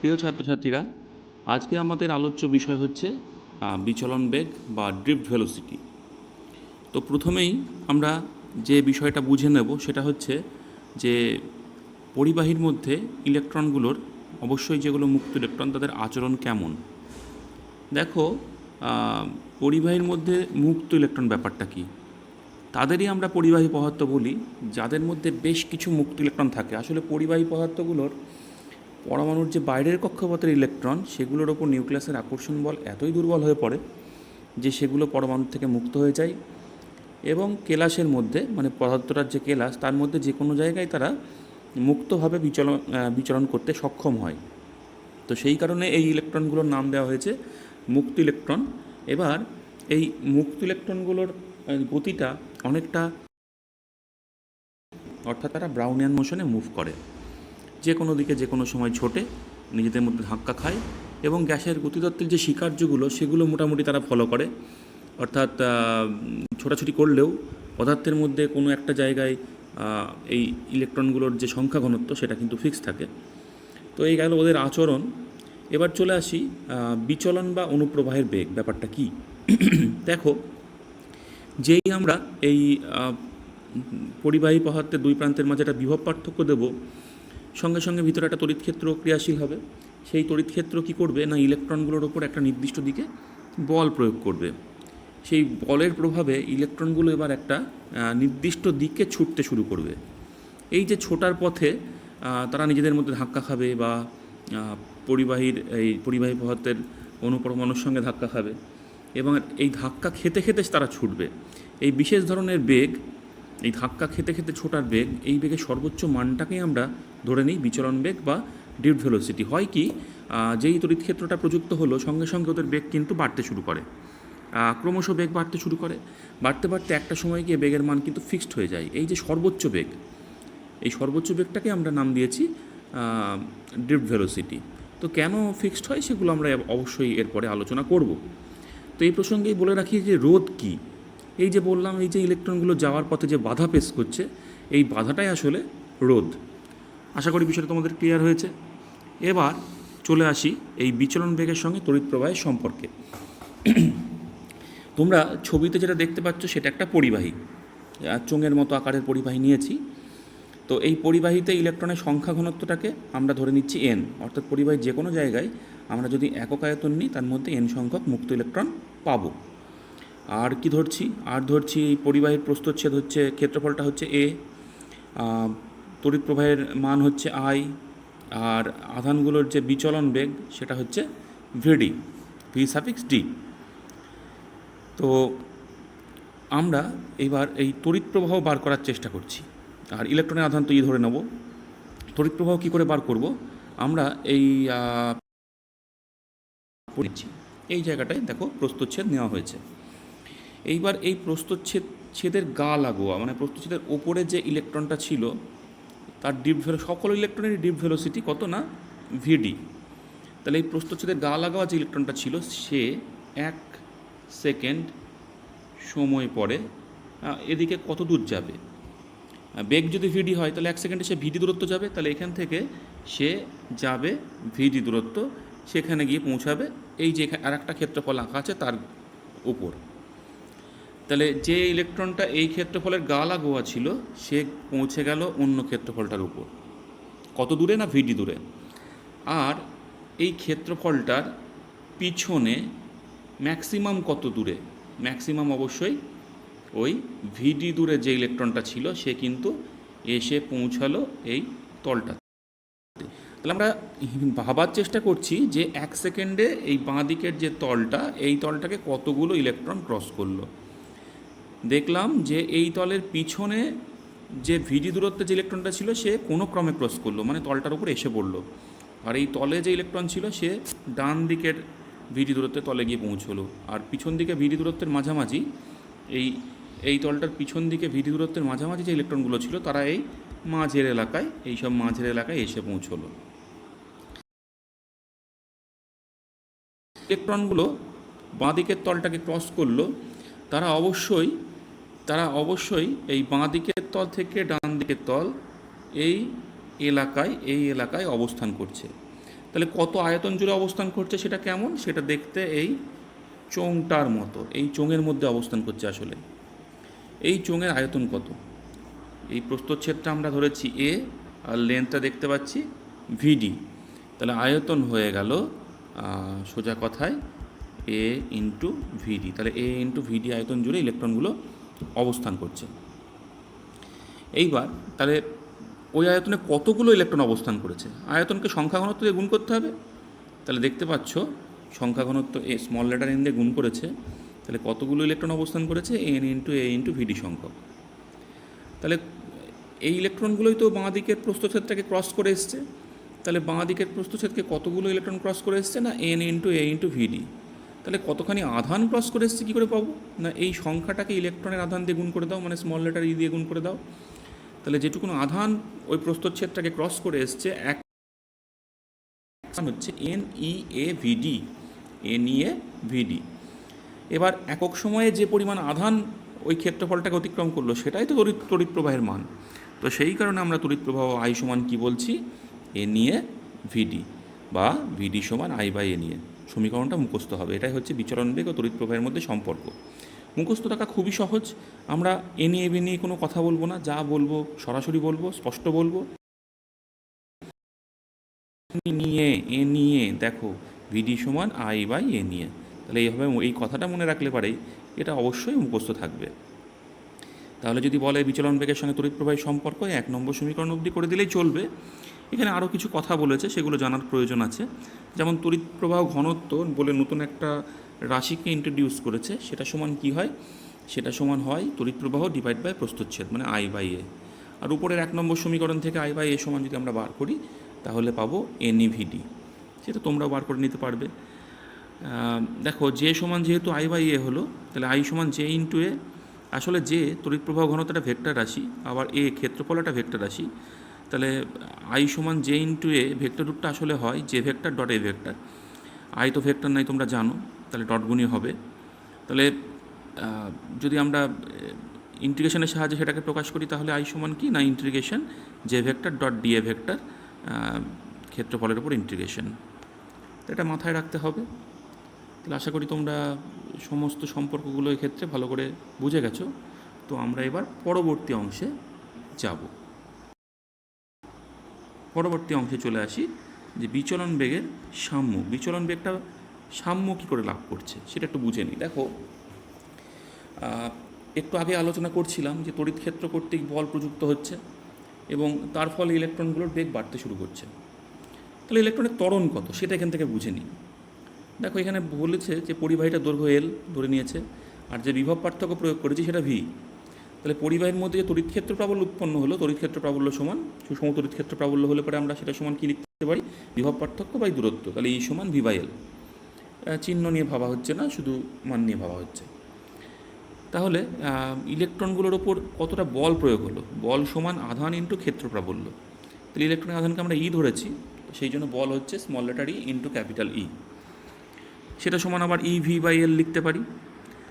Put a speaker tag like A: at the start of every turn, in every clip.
A: প্রিয় ছাত্রছাত্রীরা, আজকে আমাদের আলোচ্য বিষয় হচ্ছে বিচলন বেগ বা ড্রিফট ভেলোসিটি। তো প্রথমেই আমরা যে বিষয়টা বুঝে নেব সেটা হচ্ছে যে পরিবাহীর মধ্যে ইলেকট্রনগুলোর, অবশ্যই যেগুলো মুক্ত ইলেকট্রন, তাদের আচরণ কেমন। দেখো, পরিবাহীর মধ্যে মুক্ত ইলেকট্রন ব্যাপারটা কী, তাদেরই আমরা পরিবাহী পদার্থ বলি, যাদের মধ্যে বেশ কিছু মুক্ত ইলেকট্রন থাকে। আসলে পরিবাহী পদার্থগুলোর পরমাণুর যে বাইরের কক্ষপথের ইলেকট্রন, সেগুলোর ওপর নিউক্লিয়াসের আকর্ষণ বল এতই দুর্বল হয়ে পড়ে যে সেগুলো পরমাণু থেকে মুক্ত হয়ে যায় এবং কেলাসের মধ্যে, মানে পদার্থটার যে কেলাস, তার মধ্যে যে কোনো জায়গায় তারা মুক্তভাবে বিচরণ করতে সক্ষম হয়। তো সেই কারণে এই ইলেকট্রনগুলোর নাম দেওয়া হয়েছে মুক্ত ইলেকট্রন। এবার এই মুক্ত ইলেকট্রনগুলোর গতিটা অনেকটা, অর্থাৎ তারা ব্রাউনিয়ান মোশনে মুভ করে, যে কোনো দিকে যে কোনো সময় ছোটে, নিজেদের মধ্যে ধাক্কা খায় এবং গ্যাসের গতিতত্ত্বের যে স্বীকার্যগুলো সেগুলো মোটামুটি তারা ফলো করে। অর্থাৎ ছোটাছুটি করলেও পদার্থের মধ্যে কোনো একটা জায়গায় এই ইলেকট্রনগুলোর যে সংখ্যা ঘনত্ব সেটা কিন্তু ফিক্স থাকে। তো এই গেল ওদের আচরণ। এবার চলে আসি বিচলন বা অনুপ্রবাহের বেগ ব্যাপারটা কি। দেখো, যেই আমরা এই পরিবাহী পদার্থের দুই প্রান্তের মাঝে একটা বিভব পার্থক্য দেব, সঙ্গে সঙ্গে ভিতরে একটা তড়িৎ ক্ষেত্র ক্রিয়াশীল হবে। সেই তড়িৎ ক্ষেত্র কী করবে না, ইলেকট্রনগুলোর ওপর একটা নির্দিষ্ট দিকে বল প্রয়োগ করবে। সেই বলের প্রভাবে ইলেকট্রনগুলো এবার একটা নির্দিষ্ট দিকে ছুটতে শুরু করবে। এই যে ছোটার পথে তারা নিজেদের মধ্যে ধাক্কা খাবে বা পরিবাহী পদার্থের অনুপরমাণুর সঙ্গে ধাক্কা খাবে এবং এই ধাক্কা খেতে খেতে তারা ছুটবে। এই বিশেষ ধরনের বেগ, এই ধাক্কা খেতে খেতে ছোটার বেগ, এই বেগের সর্বোচ্চ মানটাকেই আমরা ধরে নিই বিচলন বেগ বা ড্রিফট ভেলোসিটি। হয় কি, যেই তড়িৎ ক্ষেত্রটা প্রযুক্ত হলো সঙ্গে সঙ্গে ওদের বেগ কিন্তু বাড়তে শুরু করে, ক্রমশ বেগ বাড়তে শুরু করে। বাড়তে বাড়তে একটা সময় গিয়ে বেগের মান কিন্তু ফিক্সড হয়ে যায়। এই যে সর্বোচ্চ বেগ, এই সর্বোচ্চ বেগটাকে আমরা নাম দিয়েছি ড্রিফট ভেলোসিটি। তো কেন ফিক্সড হয় সেগুলো আমরা অবশ্যই এরপরে আলোচনা করব। তো এই প্রসঙ্গেই বলে রাখি যে রোধ কী। এই যে বললাম, এই যে ইলেকট্রনগুলো যাওয়ার পথে যে বাধা পেশ করছে, এই বাধাটাই আসলে রোধ। আশা করি বিষয়টা তোমাদের ক্লিয়ার হয়েছে। এবার চলে আসি এই বিচলন বেগের সঙ্গে তড়িৎ প্রবাহের সম্পর্কে। তোমরা ছবিতে যেটা দেখতে পাচ্ছ সেটা একটা পরিবাহী, চোঙের মতো আকারের পরিবাহী নিয়েছি। তো এই পরিবাহীতে ইলেকট্রনের সংখ্যা ঘনত্বটাকে আমরা ধরে নিচ্ছি এন, অর্থাৎ পরিবাহীর যে কোনো জায়গায় আমরা যদি একক আয়তন নিই তার মধ্যে এন সংখ্যক মুক্ত ইলেকট্রন পাবো। আর কি ধরছি, এই পরিবাহীর প্রস্থচ্ছেদ হচ্ছে, ক্ষেত্রফলটা হচ্ছে এ, তড়িৎ প্রবাহের মান হচ্ছে আই, আর আধানগুলোর যে বিচলন বেগ সেটা হচ্ছে ভিডি, ভি সাফিক্স ডি। তো আমরা এবার এই তড়িৎ প্রবাহ বার করার চেষ্টা করছি, আর ইলেকট্রনের আধান তো ধরে নেব। তড়িৎ প্রবাহ কী করে বার করব, আমরা এই জায়গাটায় দেখো প্রস্থচ্ছেদ নেওয়া হয়েছে। এইবার এই প্রস্থচ্ছেদের গা লাগোয়া, মানে প্রস্থচ্ছেদের ওপরে যে ইলেকট্রনটা ছিল তার সকল ইলেকট্রনের ডিপ ভেলোসিটি কত না, ভিডি। তাহলে এই প্রস্থচ্ছেদের গা লাগোয়া যে ইলেকট্রনটা ছিল সে 1 সেকেন্ড সময় পরে এদিকে কত দূর যাবে। বেগ যদি ভিডি হয় তাহলে 1 সেকেন্ডে সে ভিডি দূরত্ব যাবে, তাহলে এখান থেকে সে যাবে ভিডি দূরত্ব, সেখানে গিয়ে পৌঁছাবে এই যে আর একটা ক্ষেত্রফল আঁকা আছে তার উপর। তাহলে যে ইলেকট্রনটা এই ক্ষেত্রফলের গা লাগোয়া ছিল সে পৌঁছে গেল অন্য ক্ষেত্রফলটার উপর, কত দূরে না, ভিডি দূরে। আর এই ক্ষেত্রফলটার পিছনে ম্যাক্সিমাম কত দূরে, ম্যাক্সিমাম অবশ্যই ওই ভিডি দূরে যে ইলেকট্রনটা ছিল সে কিন্তু এসে পৌঁছালো এই তলটা। তাহলে আমরা ভাবার চেষ্টা করছি যে 1 সেকেন্ডে এই বাঁ দিকের যে তলটা, এই তলটাকে কতগুলো ইলেকট্রন ক্রস করলো। দেখলাম যে এই তলের পিছনে যে ভিডি দূরত্বে যে ইলেকট্রনটা ছিল সে কোনো ক্রমে ক্রস করলো, মানে তলটার উপর এসে পড়লো। আর এই তলে যে ইলেকট্রন ছিল সে ডান দিকের ভিডি দূরত্বে তলে গিয়ে পৌঁছলো। আর পিছন দিকে ভিডি দূরত্বের মাঝামাঝি, এই তলটার পিছন দিকে ভিডি দূরত্বের মাঝামাঝি যে ইলেকট্রনগুলো ছিল তারা এই মাঝের এলাকায়, এইসব মাঝের এলাকায় এসে পৌঁছলো। ইলেকট্রনগুলো বাঁ দিকের তলটাকে ক্রস করলো, তারা অবশ্যই এই বাঁ দিকের তল থেকে ডান দিকের তল এই এলাকায় অবস্থান করছে। তাহলে কত আয়তন জুড়ে অবস্থান করছে সেটা কেমন, সেটা দেখতে এই চোঙটার মতো, এই চোঙের মধ্যে অবস্থান করছে আসলে। এই চোঙের আয়তন কত, এই প্রস্থচ্ছেদটা আমরা ধরেছি এ, আর লেন্থটা দেখতে পাচ্ছি ভিডি। তাহলে আয়তন হয়ে গেল সোজা কথায় এ ইন্টু ভিডি। তাহলে এ ইন্টু ভিডি আয়তন জুড়ে ইলেকট্রনগুলো অবস্থান করছে। এইবার তাহলে ওই আয়তনে কতগুলো ইলেকট্রন অবস্থান করেছে, আয়তনকে সংখ্যা ঘনত্ব দিয়ে গুণ করতে হবে। তাহলে দেখতে পাচ্ছ সংখ্যা ঘনত্ব এ স্মল লেটার এন দিয়ে গুণ করেছে, তাহলে কতগুলো ইলেকট্রন অবস্থান করেছে, এন ইন্টু এ ইন্টু ভিডি সংখ্যক। তাহলে এই ইলেকট্রনগুলোই তো বাঁ দিকের প্রস্থচ্ছেদটাকে ক্রস করে এসছে। তাহলে বাঁ দিকের প্রস্থচ্ছেদকে কতগুলো ইলেকট্রন ক্রস করে এসছে, না এন ইন্টু এ ইন্টু ভিডি। তাহলে কতখানি আধান ক্রস করে এসছে কী করে পাবো, না এই সংখ্যাটাকে ইলেকট্রনের আধান দিয়ে গুণ করে দাও, মানে স্মল লেটার ই দিয়ে গুণ করে দাও। তাহলে যেটুকুন আধান ওই প্রস্থচ্ছেদটাকে ক্রস করে এসছে এক হচ্ছে এন ই এ ভিডি, এন ই এ ভিডি। এবার একক সময়ে যে পরিমাণ আধান ওই ক্ষেত্রফলটাকে অতিক্রম করলো সেটাই তো তড়িৎ প্রবাহের মান। তো সেই কারণে আমরা তড়িৎ প্রবাহ আই সমান কী বলছি, এন ই এ ভিডি, বা ভিডি সমান আই বাই এন ই এ। সমীকরণটা মুখস্থ হবে। এটাই হচ্ছে বিচলন বেগ ও তড়িৎ প্রবাহের মধ্যে সম্পর্ক। মুখস্থ থাকা খুবই সহজ। আমরা এ নিয়ে বি নিয়ে কোনো কথা বলবো না, যা বলবো সরাসরি বলবো, স্পষ্ট বলবো। নিয়ে এ নিয়ে দেখো ভিডি সমান আই বাই এ নিয়ে, তাহলে এইভাবে এই কথাটা মনে রাখলে পারেই এটা অবশ্যই মুখস্থ থাকবে। তাহলে যদি বলে বিচলন বেগের সঙ্গে তড়িৎ প্রবাহের সম্পর্ক, 1 নম্বর সমীকরণ অবধি করে দিলেই চলবে। এখানে আরও কিছু কথা বলেছে, সেগুলো জানার প্রয়োজন আছে। যেমন তড়িৎ প্রবাহ ঘনত্ব বলে নতুন একটা রাশিকে ইন্ট্রোডিউস করেছে, সেটা সমান কি হয়, সেটা সমান হয় তড়িৎ প্রবাহ ডিভাইড বাই প্রস্থচ্ছেদ, মানে আই বাই এ। আর উপরের 1 নম্বর সমীকরণ থেকে আই বাই এ সমান যদি আমরা বার করি তাহলে পাবো এনইভিডি, সেটা তোমরাও বার করে নিতে পারবে। দেখো জে সমান যেহেতু আই বাই এ হলো, তাহলে আই সমান জে ইন্টু এ। আসলে জে তড়িৎ প্রবাহ ঘনত্বটা ভেক্টর রাশি, আবার এ ক্ষেত্রফল একটা ভেক্টর রাশি। তাহলে আই সমান জে ইন্টু এ, ভেক্টর রূপটা আসলে হয় J vector dot A vector. I তো ভেক্টর নাই তোমরা জানো, তাহলে ডট গুণই হবে। তাহলে যদি আমরা ইন্টিগ্রেশনের সাহায্যে সেটাকে প্রকাশ করি তাহলে আই সমান কি, না integration J vector dot D A vector, ক্ষেত্রফলের উপর ইন্টিগ্রেশন। এটা মাথায় রাখতে হবে। তাহলে আশা করি তোমরা সমস্ত সম্পর্কগুলো এক্ষেত্রে ভালো করে বুঝে গেছো। তো আমরা এবার পরবর্তী অংশে যাব। পরবর্তী অংশে চলে আসি যে বিচলন বেগের সাম্য। বিচলন বেগটা সাম্য কী করে লাভ করছে সেটা একটু বুঝে নিই। দেখো একটু আগে আলোচনা করছিলাম যে তড়িৎ ক্ষেত্র কর্তৃক বল প্রযুক্ত হচ্ছে এবং তার ফলে ইলেকট্রনগুলোর বেগ বাড়তে শুরু করছে। তাহলে ইলেকট্রনের ত্বরণ কত সেটা এখান থেকে বুঝে নিই। দেখো এখানে বলেছে যে পরিবাহীটা দৈর্ঘ্য এল ধরে নিয়েছে, আর যে বিভব পার্থক্য প্রয়োগ করেছি সেটা ভি। তাহলে পরিবাহীর মধ্যে যে তড়িৎ ক্ষেত্র প্রাবল্য উৎপন্ন হলো, তড়িৎ ক্ষেত্র প্রাবল্য সমান সুষম তড়িৎ ক্ষেত্র প্রাবল্য হলে পরে আমরা সেটা সমান কী লিখতে পারি, বিভব পার্থক্য বাই দূরত্ব। তাহলে এই সমান ভি বাই এল। চিহ্ন নিয়ে ভাবা হচ্ছে না, শুধু মান নিয়ে ভাবা হচ্ছে। তাহলে ইলেকট্রনগুলোর ওপর কতটা বল প্রয়োগ হলো, বল সমান আধান ইন্টু ক্ষেত্র প্রাবল্য। তাহলে ইলেকট্রনের আধানকে আমরা ই ধরেছি, সেই জন্য বল হচ্ছে স্মল লেটার ই ইন্টু ক্যাপিটাল ই। সেটা সমান আবার ই ভি বাই এল লিখতে পারি।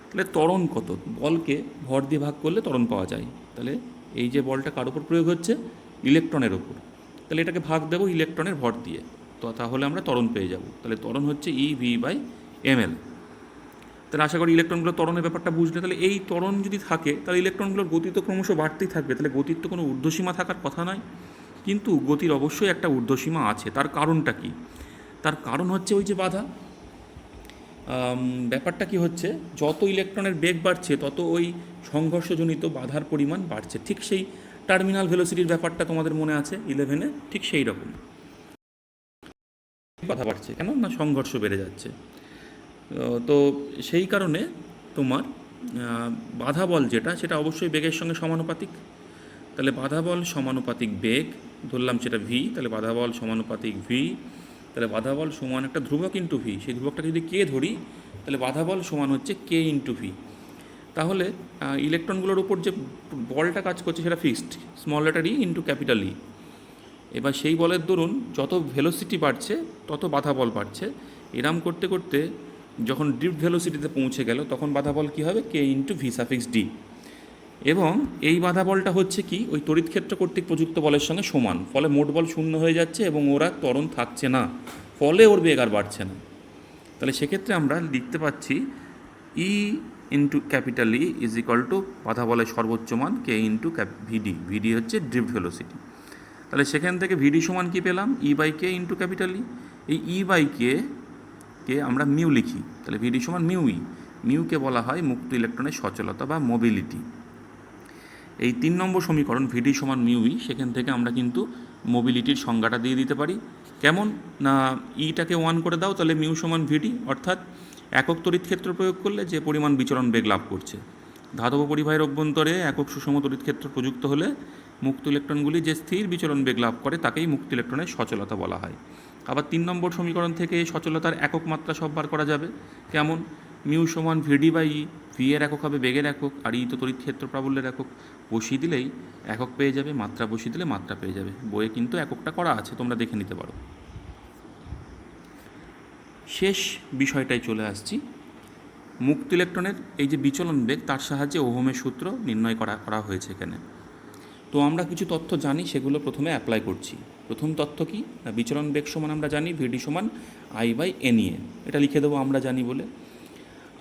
A: তাহলে ত্বরণ কত, বলকে ভর দিয়ে ভাগ করলে ত্বরণ পাওয়া যায়। তাহলে এই যে বলটা কার ওপর প্রয়োগ হচ্ছে, ইলেকট্রনের ওপর, তাহলে এটাকে ভাগ দেবো ইলেকট্রনের ভর দিয়ে, তো তাহলে আমরা ত্বরণ পেয়ে যাব। তাহলে ত্বরণ হচ্ছে E V by M L. তাহলে আশা করি ইলেকট্রনগুলোর ত্বরণের ব্যাপারটা বুঝলে। তাহলে এই ত্বরণ যদি থাকে তাহলে ইলেকট্রনগুলোর গতি তো ক্রমশ বাড়তেই থাকবে। তাহলে গতির তো কোনো ঊর্ধ্বসীমা থাকার কথা নয়, কিন্তু গতির অবশ্যই একটা ঊর্ধ্বসীমা আছে। তার কারণটা কি, তার কারণ হচ্ছে ওই যে বাধা। ব্যাপারটা কি হচ্ছে, যত ইলেকট্রনের বেগ বাড়ছে তত ওই সংঘর্ষজনিত বাধার পরিমাণ বাড়ছে। ঠিক সেই টার্মিনাল ভেলোসিটির ব্যাপারটা তোমাদের মনে আছে 11-এ, ঠিক সেই রকম বাধা বাড়ছে কেন, না সংঘর্ষ বেড়ে যাচ্ছে। তো সেই কারণে তোমার বাধা বল যেটা, সেটা অবশ্যই বেগের সঙ্গে সমানুপাতিক। তাহলে বাধা বল সমানুপাতিক বেগ, ধরলাম সেটা ভি, তাহলে বাধা বল সমানুপাতিক ভি। তাহলে বাধা বল সমান একটা ধ্রুবক ইন্টু ভি, সেই ধ্রুবকটা যদি কে ধরি তাহলে বাধা বল সমান হচ্ছে কে ইন্টু ভি। তাহলে ইলেকট্রনগুলোর উপর যে বলটা কাজ করছে সেটা ফিক্সড, স্মল লেটার ই ইন্টু ক্যাপিটাল ই। এবার সেই বলের দরুন যত ভেলোসিটি বাড়ছে তত বাধা বল বাড়ছে। এরাম করতে করতে যখন ড্রিফট ভেলোসিটিতে পৌঁছে গেল তখন বাধা বল কী হবে, কে ইন্টু ভি সাফিক্স ডি। এবং এই বাধা বলটা হচ্ছে কি, ওই তড়িৎ ক্ষেত্র কর্তৃক প্রযুক্ত বলের সঙ্গে সমান, ফলে মোট বল শূন্য হয়ে যাচ্ছে এবং ওরা ত্বরণ থাকছে না, ফলে ওর বেগ আর বাড়ছে না। তাহলে সেক্ষেত্রে আমরা লিখতে পাচ্ছি E into capital E is equal to বাধা বলের সর্বোচ্চ মান কে ইন্টু ভিডি। ভিডি হচ্ছে ড্রিফট ভেলোসিটি। তাহলে সেখান থেকে ভিডি সমান কী পেলাম? E by K into capital E. এই ই বাই কে আমরা মিউ লিখি, তাহলে ভিডি সমান মিউ ই। মিউকে বলা হয় মুক্ত ইলেকট্রনের সচলতা বা মোবিলিটি। এই 3 নম্বর সমীকরণ ভিডি সমান মিউ ই, সেখান থেকে আমরা কিন্তু মোবিলিটির সংজ্ঞাটা দিয়ে দিতে পারি। কেমন না, ইটাকে 1 করে দাও, তাহলে মিউ সমান ভিডি, অর্থাৎ একক তড়িৎ ক্ষেত্র প্রয়োগ করলে যে পরিমাণ বিচরণ বেগ লাভ করছে। ধাতব পরিবাহীর অভ্যন্তরে একক সুষম তড়িৎ ক্ষেত্র প্রযুক্ত হলে মুক্ত ইলেকট্রনগুলি যে স্থির বিচরণ বেগ লাভ করে তাকেই মুক্ত ইলেকট্রনের সচলতা বলা হয়। আবার 3 নম্বর সমীকরণ থেকে সচলতার একক মাত্রা সব বার করা যাবে। কেমন? মিউ সমান ভিডি বাই ই। ভি এর একক হবে বেগের একক, আর ই তো তড়িৎ ক্ষেত্র প্রাবল্যের একক। বসিয়ে দিলেই একক পেয়ে যাবে, মাত্রা বসিয়ে দিলে মাত্রা পেয়ে যাবে। বইয়ে কিন্তু এককটা করা আছে, তোমরা দেখে নিতে পারো। শেষ বিষয়টায় চলে আসছি। মুক্ত ইলেকট্রনের এই যে বিচলন বেগ, তার সাহায্যে ওহমের সূত্র নির্ণয় করা হয়েছে এখানে। তো আমরা কিছু তথ্য জানি, সেগুলো প্রথমে অ্যাপ্লাই করছি। প্রথম তথ্য কি? না, বিচলন বেগ সমান আমরা জানি ভিডি সমান আই বাই এন ই। এটা লিখে দেবো আমরা জানি বলে।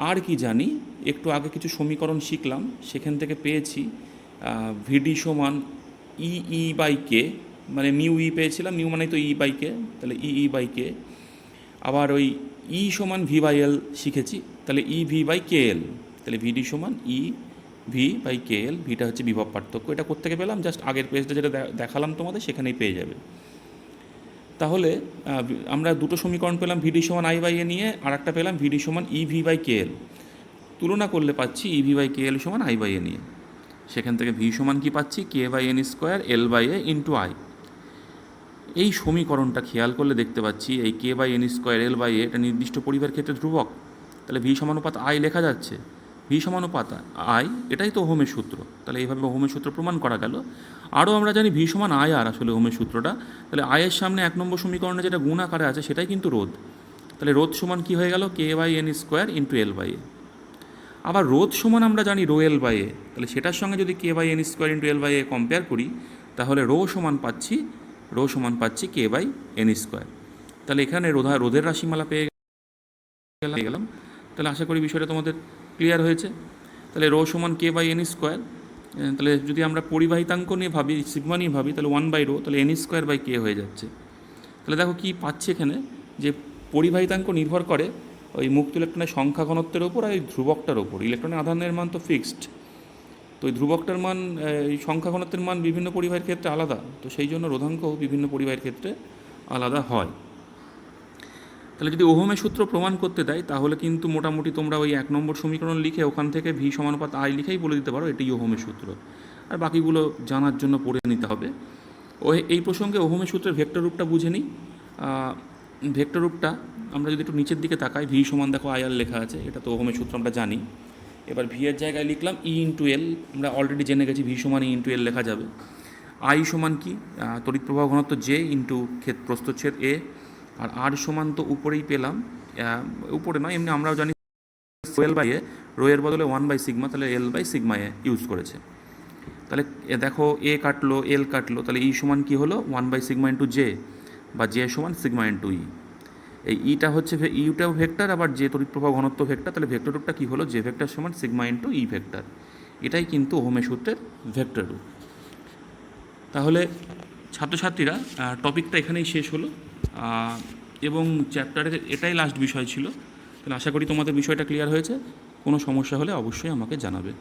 A: আর কি জানি? একটু আগে কিছু সমীকরণ শিখলাম, সেখান থেকে পেয়েছি ভিডি সমান ই ই বাই কে, মানে মিউ ই পেয়েছিলাম, মিউ মানে তো ই বাই কে, তাহলে ই বাই কে। আবার ওই ই সমান ভি বাই এল শিখেছি, তাহলে ই ভি বাই কে এল। তাহলে ভিডি সমান ই ভি বাই কে এল। ভিটা হচ্ছে বিভব পার্থক্য। এটা কোত্থেকে পেলাম? জাস্ট আগের পেজটা যেটা দেখালাম তোমাদের, সেখানেই পেয়ে যাবে। তাহলে আমরা দুটো সমীকরণ পেলাম, ভিডি সমান আই বাই এ নিয়ে, আর একটা পেলাম ভিডি সমান ই ভি বাই কে এল। তুলনা করলে পাচ্ছি ই ভি বাই কে এল সমান আই বাই এ নিয়ে। সেখান থেকে ভি সমান কি পাচ্ছি? K by N square L by A into I. এই সমীকরণটা খেয়াল করলে দেখতে পাচ্ছি এই K by N square L by A এটা নির্দিষ্ট পরিবাহের ক্ষেত্রে ধ্রুবক। তাহলে ভি সমানুপাত আই লেখা যাচ্ছে। ভি সমানুপাত আই, এটাই তো ওহমের সূত্র। তাহলে এইভাবে ওহমের সূত্র প্রমাণ করা গেল। আরও আমরা জানি ভি সমান আই আর, আসলে ওহমের সূত্রটা। তাহলে আয়ের সামনে 1 নম্বর সমীকরণে যেটা গুণ আকারে আছে সেটাই কিন্তু রোধ। তাহলে রোধ সমান কী হয়ে গেল? K by N square into L by A. আবার রোধ সমান আমরা জানি রো এল বাই এ। তাহলে সেটার সঙ্গে যদি K by N square into L by A compare করি, তাহলে রো সমান পাচ্ছি কে বাই এন স্কোয়ার। তাহলে এখানে রোধের রাশিমালা পেয়ে গেলাম। তাহলে আশা করি বিষয়টা তোমাদের ক্লিয়ার হয়েছে। তাহলে রো সমান কে বাই এন স্কোয়ার। তাহলে যদি আমরা পরিবাহিতাঙ্ক নিয়ে ভাবি, সিগমা নিয়ে ভাবি, তাহলে 1 বাই রো, তাহলে এন স্কোয়ার বাই কে হয়ে যাচ্ছে। তাহলে দেখো কী পাচ্ছে এখানে, যে পরিবাহিতাঙ্ক নির্ভর করে ওই মুক্ত ইলেকট্রনের সংখ্যা ঘনত্বের ওপর আর এই ধ্রুবকটার ওপর। ইলেকট্রনের আধানের মান তো ফিক্সড, তো এই ধ্রুবকটার মান, এই সংখ্যা ঘনত্বের মান বিভিন্ন পরিবাহের ক্ষেত্রে আলাদা, তো সেই জন্য রোধাঙ্কও বিভিন্ন পরিবাহের ক্ষেত্রে আলাদা হয়। তাহলে যদি ওহমের সূত্র প্রমাণ করতে দেয়, তাহলে কিন্তু মোটামুটি তোমরা ওই 1 নম্বর সমীকরণ লিখে ওখান থেকে ভি সমানুপাত আই লিখেই বলে দিতে পারো এটাই ওহমের সূত্র। আর বাকিগুলো জানার জন্য পড়ে নিতে হবে। এই প্রসঙ্গে ওহমের সূত্রের ভেক্টর রূপটা বুঝে নিই। ভেক্টর রূপটা আমরা যদি একটু নিচের দিকে তাকাই, ভি সমান দেখো আই আর লেখা আছে, এটা তো ওহমের সূত্র আমরা জানি। এবার ভি এর জায়গায় লিখলাম ই ইন্টু এল, আমরা অলরেডি জেনে গেছি ভি সমান ই ইন্টু এল লেখা যাবে। আই সমান কি? তড়িৎ প্রবাহ ঘনত্ব জে ইন্টু প্রস্থচ্ছেদ এ। আর আর সমান তো উপরেই পেলাম, উপরে নয় এমনি আমরাও জানি এল বাই এ, রো এর বদলে 1 বাই সিগমা, তাহলে এল বাই সিগমা এ ইউজ করেছে। তাহলে দেখো এ কাটলো, এল কাটলো, তাহলে ই সমান কি হলো? 1 বাই সিগমা ইন্টু জে, বা জে সমান সিগমা ইন্টু ই। এই ইটা হচ্ছে ইউটাও ভেক্টর, আবার যে তড়িৎ প্রবাহ ঘনত্ব ভেক্টর, তাহলে ভেক্টর রূপটা কী হলো? জে ভেক্টর সমান সিগমা ইন্টু ই ভেক্টর। এটাই কিন্তু ওহমের সূত্রের ভেক্টর রূপ। তাহলে ছাত্রছাত্রীরা টপিকটা এখানেই শেষ হলো, এবং চ্যাপ্টারের এটাই লাস্ট বিষয় ছিল। তাহলে আশা করি তোমাদের বিষয়টা ক্লিয়ার হয়েছে। কোনো সমস্যা হলে অবশ্যই আমাকে জানাবে।